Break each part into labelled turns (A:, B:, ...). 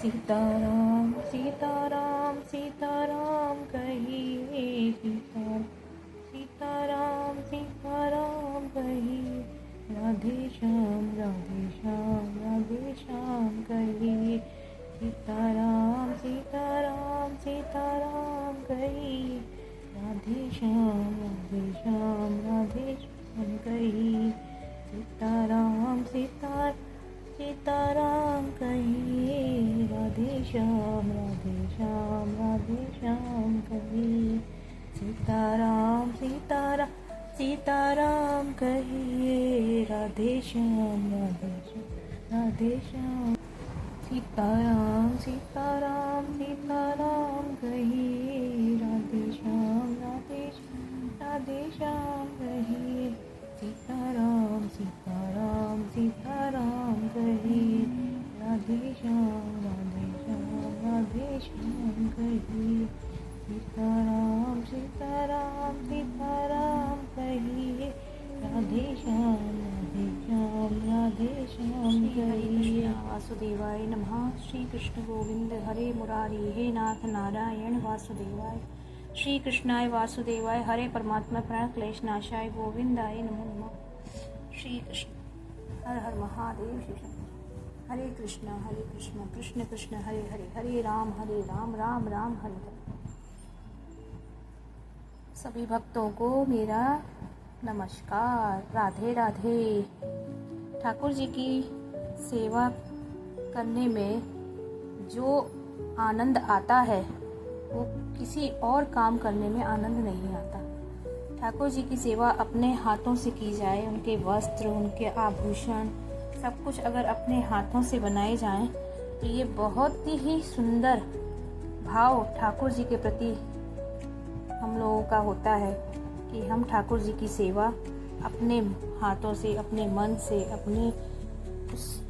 A: सीताराम सीताराम सीताराम कहिए सीताराम सीताराम कहिए राधे श्याम कहिए सीताराम सीताराम सीताराम कहिए राधे श्याम कहिए सीताराम सीताराम कहिए राधे श्याम कहिए सीताराम सीताराम कहिए राधे श्याम सीताराम सीताराम कहिए राधे श्याम कहिए सीताराम सीताराम कहिए राधे श्याम कहिए सीताराम सीताराम कहिए राधे श्याम कहिए।
B: वासुदेवाय नमः। श्री कृष्ण गोविंद हरे मुरारी हे नाथ नारायण वासुदेवाय। श्री कृष्णाय वासुदेवाय हरे परमात्मा प्रण क्लेश नाशाय गोविंदाय नमो नमः। श्री कृष्ण हर हर महादेव। श्री शंकर हरे कृष्ण कृष्ण कृष्ण हरे हरे हरे राम राम राम हरे हरे। सभी भक्तों को मेरा नमस्कार, राधे राधे। ठाकुर जी की सेवा करने में जो आनंद आता है वो किसी और काम करने में आनंद नहीं आता। ठाकुर जी की सेवा अपने हाथों से की जाए, उनके वस्त्र, उनके आभूषण, सब कुछ अगर अपने हाथों से बनाए जाएं तो ये बहुत ही सुंदर भाव ठाकुर जी के प्रति हम लोगों का होता है कि हम ठाकुर जी की सेवा अपने हाथों से, अपने मन से, अपने उस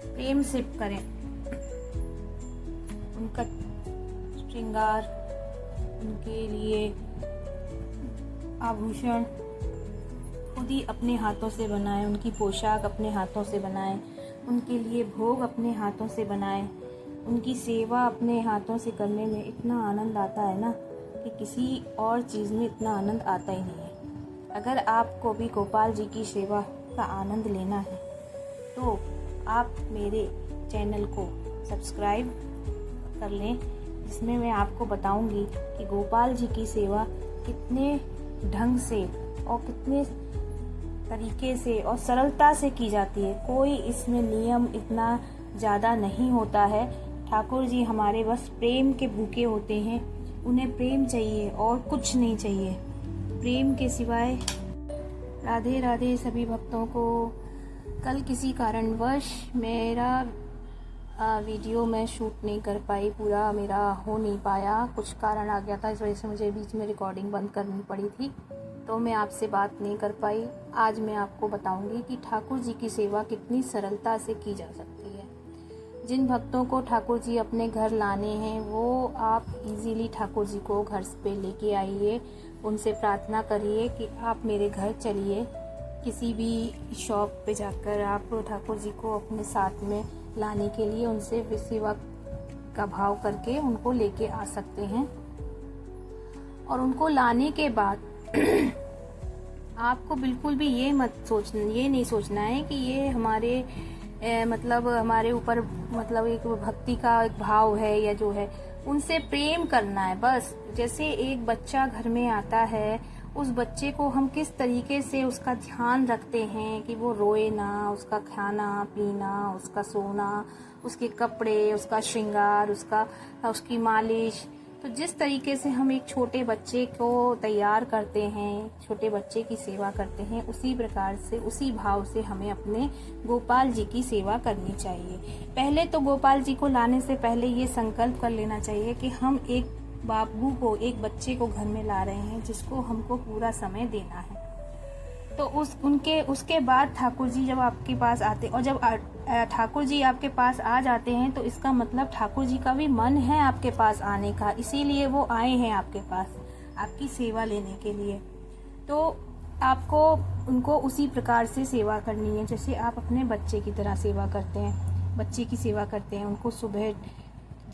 B: प्रेम से करें। उनका श्रृंगार, उनके लिए आभूषण खुद ही अपने हाथों से बनाएं, उनकी पोशाक अपने हाथों से बनाएं, उनके लिए भोग अपने हाथों से बनाएं। उनकी सेवा अपने हाथों से करने में इतना आनंद आता है ना कि किसी और चीज़ में इतना आनंद आता ही नहीं है। अगर आपको भी गोपाल जी की सेवा का आनंद लेना है तो आप मेरे चैनल को सब्सक्राइब कर लें, जिसमें मैं आपको बताऊंगी कि गोपाल जी की सेवा कितने ढंग से और कितने तरीके से और सरलता से की जाती है। कोई इसमें नियम इतना ज़्यादा नहीं होता है। ठाकुर जी हमारे बस प्रेम के भूखे होते हैं, उन्हें प्रेम चाहिए और कुछ नहीं चाहिए, प्रेम के सिवाय। राधे राधे सभी भक्तों को। कल किसी कारणवश मेरा वीडियो मैं शूट नहीं कर पाई, पूरा मेरा हो नहीं पाया, कुछ कारण आ गया था, इस वजह से मुझे बीच में रिकॉर्डिंग बंद करनी पड़ी थी, तो मैं आपसे बात नहीं कर पाई। आज मैं आपको बताऊंगी कि ठाकुर जी की सेवा कितनी सरलता से की जा सकती है। जिन भक्तों को ठाकुर जी अपने घर लाने हैं वो आप इजीली ठाकुर जी को घर पे लेके आइए, उनसे प्रार्थना करिए कि आप मेरे घर चलिए। किसी भी शॉप पे जाकर आप ठाकुर जी को अपने साथ में लाने के लिए उनसे सेवा का भाव करके उनको लेके आ सकते हैं। और उनको लाने के बाद आपको बिल्कुल भी ये नहीं सोचना है कि ये हमारे मतलब हमारे ऊपर मतलब एक भक्ति का एक भाव है या जो है, उनसे प्रेम करना है बस। जैसे एक बच्चा घर में आता है, उस बच्चे को हम किस तरीके से उसका ध्यान रखते हैं कि वो रोए ना, उसका खाना पीना, उसका सोना, उसके कपड़े, उसका श्रृंगार, उसकी मालिश, तो जिस तरीके से हम एक छोटे बच्चे को तैयार करते हैं, छोटे बच्चे की सेवा करते हैं, उसी प्रकार से, उसी भाव से हमें अपने गोपाल जी की सेवा करनी चाहिए। पहले तो गोपाल जी को लाने से पहले ये संकल्प कर लेना चाहिए कि हम एक बाबू को, एक बच्चे को घर में ला रहे हैं जिसको हमको पूरा समय देना है। तो उसके बाद ठाकुर जी जब आपके पास आते, और जब ठाकुर जी आपके पास आ जाते हैं तो इसका मतलब ठाकुर जी का भी मन है आपके पास आने का, इसीलिए वो आए हैं आपके पास आपकी सेवा लेने के लिए। तो आपको उनको उसी प्रकार से सेवा करनी है जैसे आप अपने बच्चे की तरह सेवा करते हैं, बच्चे की सेवा करते हैं। उनको सुबह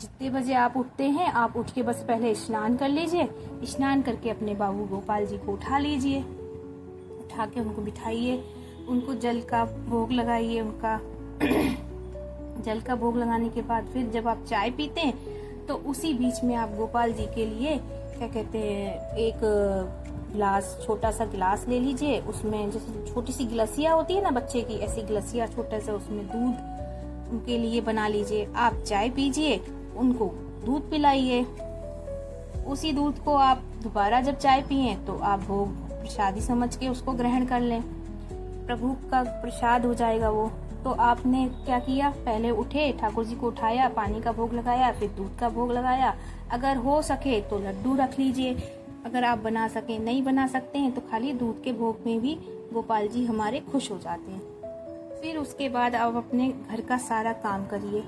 B: जितने बजे आप उठते हैं, आप उठ के बस पहले स्नान कर लीजिए। स्नान करके अपने बाबू गोपाल जी को उठा लीजिए, उठा के उनको बिठाइए, उनको जल का भोग लगाइए। उनका जल का भोग लगाने के बाद फिर जब आप चाय पीते हैं तो उसी बीच में आप गोपाल जी के लिए क्या कहते हैं, एक गिलास, छोटा सा गिलास ले लीजिए। उसमें जैसे छोटी सी गिलासिया होती है ना बच्चे की, ऐसी गिलासिया छोटा सा, उसमें दूध उनके लिए बना लीजिए। आप चाय पीजिए, उनको दूध पिलाइए। उसी दूध को आप दोबारा जब चाय पिए तो आप भोग प्रसादी समझ के उसको ग्रहण कर लें। प्रभु का प्रसाद हो जाएगा वो। तो आपने क्या किया, पहले उठे, ठाकुर जी को उठाया, पानी का भोग लगाया, फिर दूध का भोग लगाया। अगर हो सके तो लड्डू रख लीजिए, अगर आप बना सके, नहीं बना सकते हैं तो खाली दूध के भोग में भी गोपाल जी हमारे खुश हो जाते हैं। फिर उसके बाद आप अपने घर का सारा काम करिए,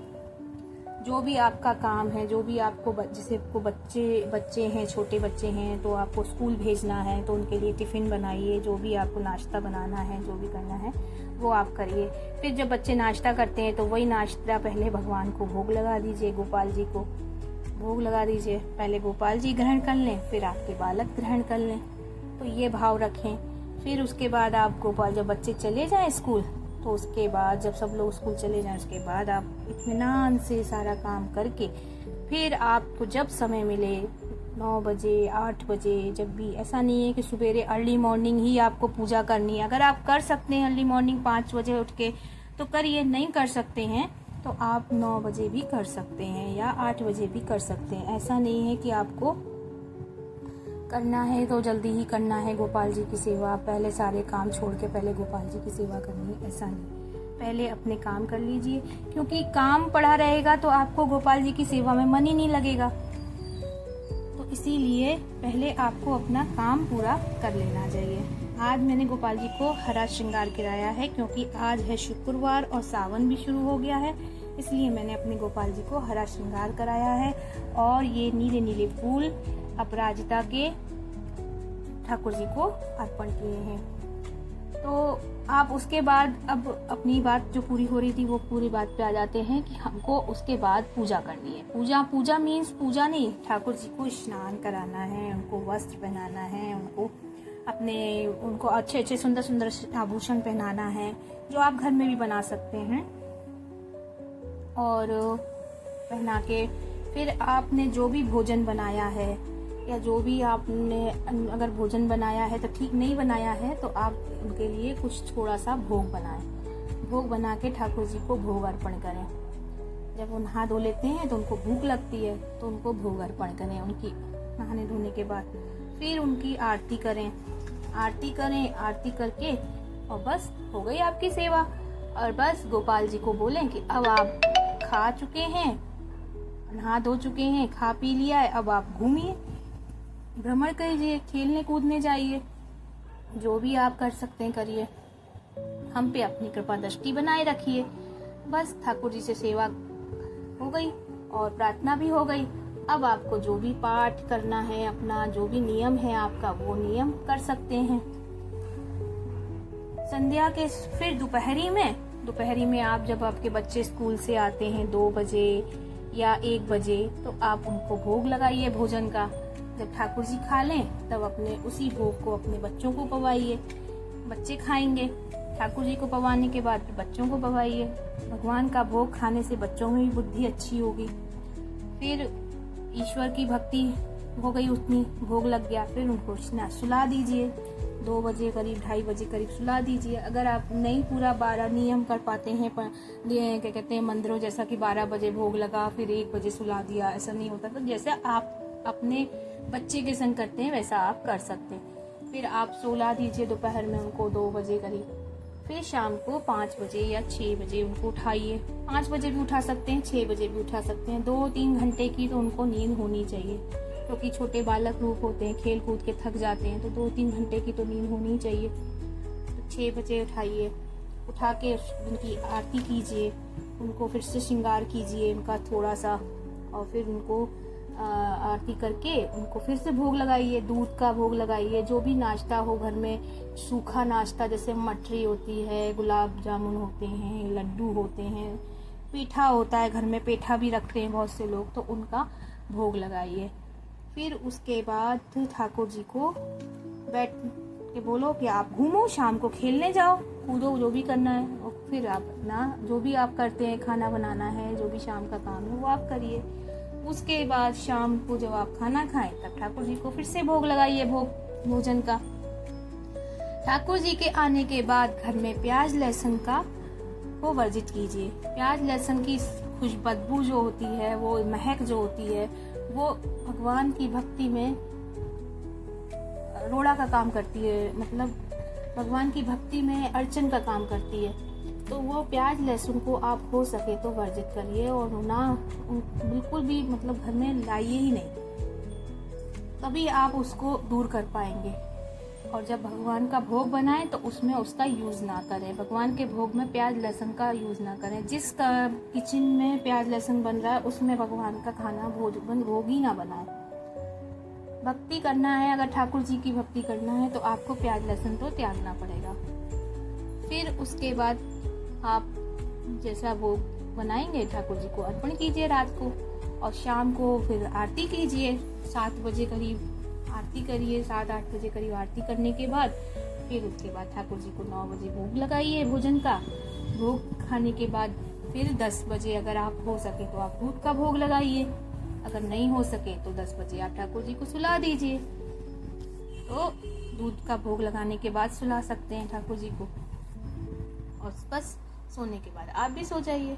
B: जो भी आपका काम है, जो भी आपको, जैसे आपको बच्चे हैं, छोटे बच्चे हैं तो आपको स्कूल भेजना है तो उनके लिए टिफिन बनाइए। जो भी आपको नाश्ता बनाना है, जो भी करना है वो आप करिए। फिर जब बच्चे नाश्ता करते हैं तो वही नाश्ता पहले भगवान को भोग लगा दीजिए, गोपाल जी को भोग लगा दीजिए। पहले गोपाल जी ग्रहण कर लें, फिर आपके बालक ग्रहण कर लें, तो ये भाव रखें। फिर उसके बाद आप गोपाल, जब बच्चे चले जाएं स्कूल, तो उसके बाद जब सब लोग स्कूल चले जाएं, उसके बाद आप इत्मीनान से सारा काम करके फिर आपको जब समय मिले 9 बजे 8 बजे, जब भी, ऐसा नहीं है कि सुबेरे अर्ली मॉर्निंग ही आपको पूजा करनी है। अगर आप कर सकते हैं अर्ली मॉर्निंग 5 बजे उठ के तो करिए, नहीं कर सकते हैं तो आप 9 बजे भी कर सकते हैं या 8 बजे भी कर सकते हैं। ऐसा नहीं है कि आपको करना है तो जल्दी ही करना है गोपाल जी की सेवा, पहले सारे काम छोड़ के पहले गोपाल जी की सेवा करनी है, ऐसा नहीं। पहले अपने काम कर लीजिए, क्योंकि काम पड़ा रहेगा तो आपको गोपाल जी की सेवा में मन ही नहीं लगेगा। तो इसीलिए पहले आपको अपना काम पूरा कर लेना चाहिए। आज मैंने गोपाल जी को हरा श्रृंगार कराया है, क्योंकि आज है शुक्रवार और सावन भी शुरू हो गया है, इसलिए मैंने अपने गोपाल जी को हरा श्रृंगार कराया है। और ये नीले नीले फूल अपराजिता के ठाकुर जी को अर्पण किए हैं। तो आप उसके बाद, अब अपनी बात जो पूरी हो रही थी वो पूरी बात पे आ जाते हैं कि हमको उसके बाद पूजा करनी है। पूजा मीन्स पूजा नहीं, ठाकुर जी को स्नान कराना है, उनको वस्त्र पहनाना है, उनको अच्छे अच्छे सुंदर सुंदर आभूषण पहनाना है, जो आप घर में भी बना सकते हैं। और पहना के फिर आपने जो भी भोजन बनाया है, या जो भी आपने अगर भोजन बनाया है तो ठीक, नहीं बनाया है तो आप उनके लिए कुछ थोड़ा सा भोग बनाएं। भोग बना के ठाकुर जी को भोग अर्पण करें। जब वो नहा धो लेते हैं तो उनको भूख लगती है तो उनको भोग अर्पण करें। उनकी नहाने धोने के बाद फिर उनकी आरती करें, आरती करके और बस हो गई आपकी सेवा। और बस गोपाल जी को बोलें कि अब आप खा चुके हैं, नहा धो चुके हैं, खा पी लिया है, अब आप घूमिए, भ्रमण कीजिए, खेलने कूदने जाइए, जो भी आप कर सकते हैं करिए। हम पे अपनी कृपा दृष्टि बनाए रखिए। बस ठाकुर जी से सेवा हो गई और प्रार्थना भी हो गई। अब आपको जो भी पाठ करना है, अपना जो भी नियम है आपका, वो नियम कर सकते हैं। संध्या के फिर दोपहरी में आप, जब आपके बच्चे स्कूल से आते हैं 2 बजे या 1 बजे, तो आप उनको भोग लगाइए भोजन का। जब ठाकुर जी खा लें तब अपने उसी भोग को अपने बच्चों को पवाइए, बच्चे खाएंगे। ठाकुर जी को पवाने के बाद फिर बच्चों को पवाइए। भगवान का भोग खाने से बच्चों में भी बुद्धि अच्छी होगी। फिर ईश्वर की भक्ति हो गई, उतनी भोग लग गया, फिर उनको सुला दीजिए। 2 बजे करीब, 2:30 बजे करीब सुला दीजिए। अगर आप नहीं पूरा 12 नियम कर पाते हैं, क्या कहते हैं, मंदिरों जैसा कि 12 बजे भोग लगा फिर 1 बजे सुला दिया, ऐसा नहीं होता। तो जैसे आप अपने बच्चे के संग करते हैं वैसा आप कर सकते हैं। फिर आप सुला दीजिए दोपहर में उनको 2 बजे करीब। फिर शाम को 5 बजे या 6 बजे उनको उठाइए। 5 बजे भी उठा सकते हैं, 6 बजे भी उठा सकते हैं। 2-3 घंटे की तो उनको नींद होनी चाहिए, क्योंकि छोटे बालक रूप होते हैं, खेल कूद के थक जाते हैं, तो 2-3 घंटे की तो नींद होनी चाहिए। तो 6 बजे उठाइए, उठा के उनकी आरती कीजिए, उनको फिर से श्रृंगार कीजिए उनका थोड़ा सा, और फिर उनको आरती करके उनको फिर से भोग लगाइए, दूध का भोग लगाइए। जो भी नाश्ता हो घर में, सूखा नाश्ता जैसे मठरी होती है, गुलाब जामुन होते हैं, लड्डू होते हैं, पेठा होता है, घर में पेठा भी रखते हैं बहुत से लोग, तो उनका भोग लगाइए। फिर उसके बाद ठाकुर जी को बैठ के बोलो कि आप घूमो, शाम को खेलने जाओ, कूदो, जो भी करना है। और फिर आप अपना जो भी आप करते हैं, खाना बनाना है, जो भी शाम का काम है वो आप करिए। उसके बाद शाम को जब आप खाना खाएं तब ठाकुर जी को फिर से भोग लगाइए, भोजन का। ठाकुर जी के आने के बाद घर में प्याज लहसुन का को वर्जित कीजिए। प्याज लहसुन की खुशबू जो होती है, वो महक जो होती है, वो भगवान की भक्ति में रोड़ा का काम करती है, मतलब भगवान की भक्ति में अर्चन का काम करती है। तो वो प्याज लहसुन को आप हो सके तो वर्जित करिए और ना बिल्कुल भी मतलब घर में लाइए ही नहीं, तभी आप उसको दूर कर पाएंगे। और जब भगवान का भोग बनाएं तो उसमें उसका यूज ना करें, भगवान के भोग में प्याज लहसुन का यूज ना करें। जिस किचन में प्याज लहसुन बन रहा है उसमें भगवान का खाना भोग ही ना बनाए। भक्ति करना है, अगर ठाकुर जी की भक्ति करना है तो आपको प्याज लहसुन तो त्यागना पड़ेगा। फिर उसके बाद आप जैसा भोग बनाएंगे ठाकुर जी को अर्पण कीजिए रात को, और शाम को फिर आरती कीजिए। 7 बजे करीब आरती करिए, 7-8 बजे करीब आरती करने के बाद फिर उसके बाद ठाकुर जी को 9 बजे भोग लगाइए भोजन का। भोग खाने के बाद फिर 10 बजे अगर आप हो सके तो आप दूध का भोग लगाइए, अगर नहीं हो सके तो 10 बजे आप ठाकुर जी को सुला दीजिए। तो दूध का भोग लगाने के बाद सुला सकते हैं ठाकुर जी को, और बस सोने के बाद आप भी सो जाइए।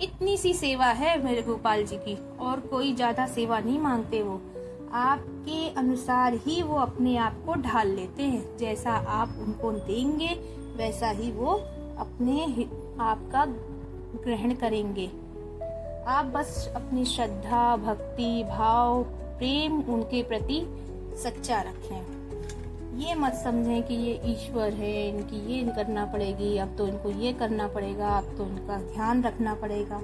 B: इतनी सी सेवा है मेरे गोपाल जी की, और कोई ज्यादा सेवा नहीं मांगते। वो आपके अनुसार ही वो अपने आप को ढाल लेते हैं, जैसा आप उनको देंगे वैसा ही वो अपने आप का ग्रहण करेंगे। आप बस अपनी श्रद्धा, भक्ति, भाव, प्रेम उनके प्रति सच्चा रखें। ये मत समझें कि ये ईश्वर है, इनकी ये करना पड़ेगी, अब तो इनको ये करना पड़ेगा, अब तो इनका ध्यान रखना पड़ेगा।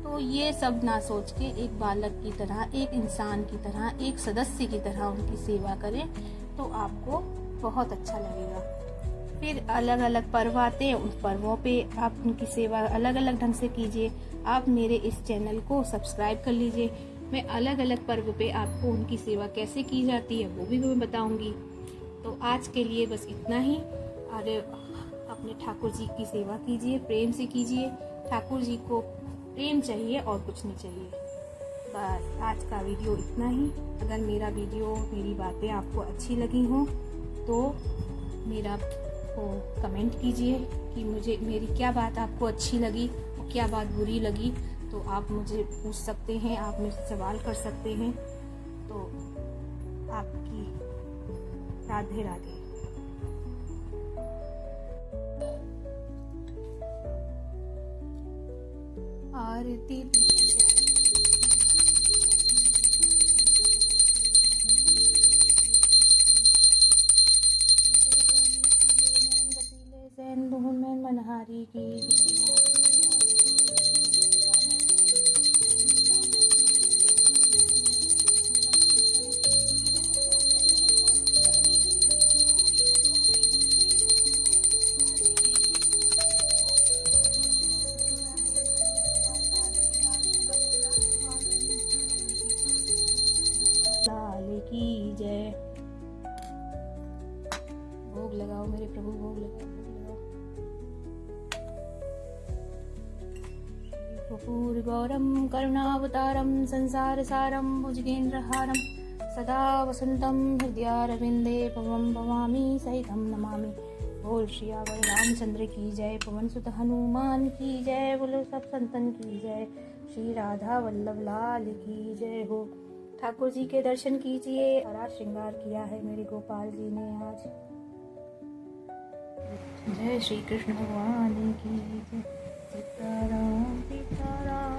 B: तो ये सब ना सोच के एक बालक की तरह, एक इंसान की तरह, एक सदस्य की तरह उनकी सेवा करें तो आपको बहुत अच्छा लगेगा। फिर अलग अलग पर्व आते हैं, उन पर्वों पे आप उनकी सेवा अलग अलग ढंग से कीजिए। आप मेरे इस चैनल को सब्सक्राइब कर लीजिए, मैं अलग अलग पर्व पे आपको उनकी सेवा कैसे की जाती है वो भी मैं बताऊंगी। तो आज के लिए बस इतना ही। और अपने ठाकुर जी की सेवा कीजिए, प्रेम से कीजिए। ठाकुर जी को प्रेम चाहिए और कुछ नहीं चाहिए। बस आज का वीडियो इतना ही। अगर मेरा वीडियो, मेरी बातें आपको अच्छी लगी हों तो मेरा को कमेंट कीजिए कि मुझे मेरी क्या बात आपको अच्छी लगी और क्या बात बुरी लगी। तो आप मुझे पूछ सकते हैं, आप मुझसे सवाल कर सकते हैं। तो आपकी राधे राधे। आरती मनहारी की लाल की जय। भोग लगाओ मेरे प्रभु, भोग लगाओ, भोग लगाओ। कपूर गौरम करुणावतारम संसार सारम भुजगेन्द्रहारम सदा वसंतम हृदयारविंदे पवम भवामी सहितम नमामि। बोल श्रीयावर रामचंद्र की जय, पवन सुत हनुमान की जय, बोलो सब संतन की जय, श्री राधा वल्लभ लाल की जय हो। ठाकुर जी के दर्शन कीजिए। हरा श्रृंगार किया है मेरे गोपाल जी ने आज। जय श्री कृष्ण भगवान की जय। सीताराम सीताराम।